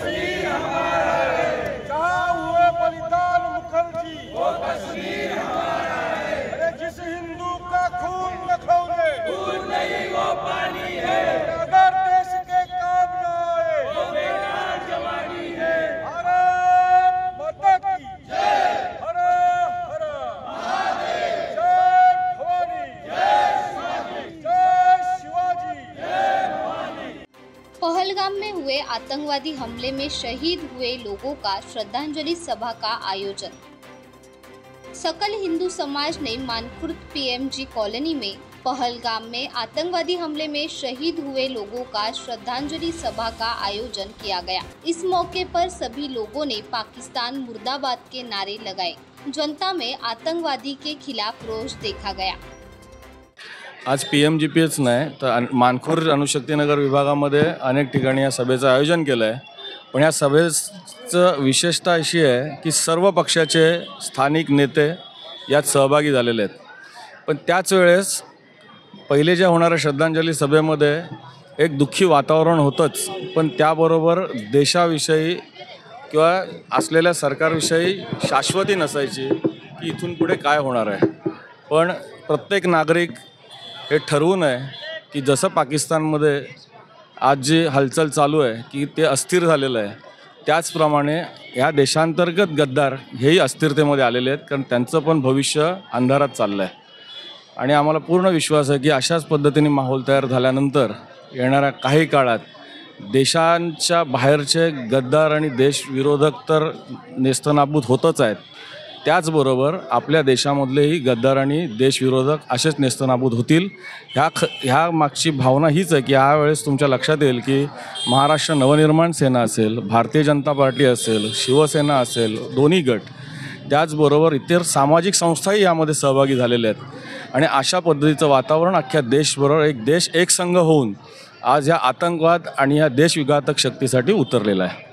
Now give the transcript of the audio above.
कश्मीर हमारा है। जहाँ हुए बलिदान मुखर्जी, वो कश्मीर हमारा है। अरे जिस हिंदू का खून न खौले, खून नहीं वो पानी है। अगर देश के काम न आए, वो बेकार जवानी है। भारत माता की जय, हर हर महादेव, जय भवानी, जय शिवाजी, जय शिवाजी, जय भवानी। पहलगाम में हुए आतंकवादी हमले में शहीद हुए लोगों का श्रद्धांजलि सभा का आयोजन। सकल हिंदू समाज ने मानखुर्द पीएमजी कॉलोनी में पहलगाम में आतंकवादी हमले में शहीद हुए लोगों का श्रद्धांजलि सभा का आयोजन किया गया। इस मौके पर सभी लोगों ने पाकिस्तान मुर्दाबाद के नारे लगाए। जनता में आतंकवादी के खिलाफ रोष देखा गया। आज PMGPच नाही तर मानखुर्द अणुशक्तीनगर विभागामध्ये अनेक ठिकाणी या सभेचं आयोजन केलं आहे। पण या सभेचं विशेषता अशी आहे की सर्व पक्षाचे स्थानिक नेते यात सहभागी झालेले आहेत। पण त्याच वेळेस पहिले ज्या होणाऱ्या श्रद्धांजली सभेमध्ये एक दुःखी वातावरण होतंच, पण त्याबरोबर देशाविषयी किंवा असलेल्या सरकारविषयी शाश्वती नसायची की इथून पुढे काय होणार आहे। पण प्रत्येक नागरिक हे ठरवून आहे की जसं पाकिस्तानमध्ये आज जी हालचाल चालू आहे की ते अस्थिर झालेलं आहे, त्याचप्रमाणे ह्या देशांतर्गत गद्दार हेही अस्थिरतेमध्ये आलेले आहेत, कारण त्यांचं पण भविष्य अंधारात चाललं आहे। आणि आम्हाला पूर्ण विश्वास आहे की अशाच पद्धतीने माहोल तयार झाल्यानंतर येणाऱ्या काही काळात देशांच्या बाहेरचे गद्दार आणि देशविरोधक तर नेस्तनाबूत होतच आहेत, त्याचबरोबर आपल्या देशामधलेही गद्दार आणि देशविरोधक असेच नेस्तनाबूत होतील। ह्या मागची भावना हीच आहे की यावेळेस तुमच्या लक्षात येईल की महाराष्ट्र नवनिर्माण सेना असेल, भारतीय जनता पार्टी असेल, शिवसेना असेल, दोन्ही गट, त्याचबरोबर इतर सामाजिक संस्थाही यामध्ये सहभागी झालेले आहेत। आणि अशा पद्धतीचं वातावरण अख्ख्या देशभर एक देश एक संघ होऊन आज या आतंकवाद आणि या देशविघातक शक्तीसाठी उतरलेला आहे।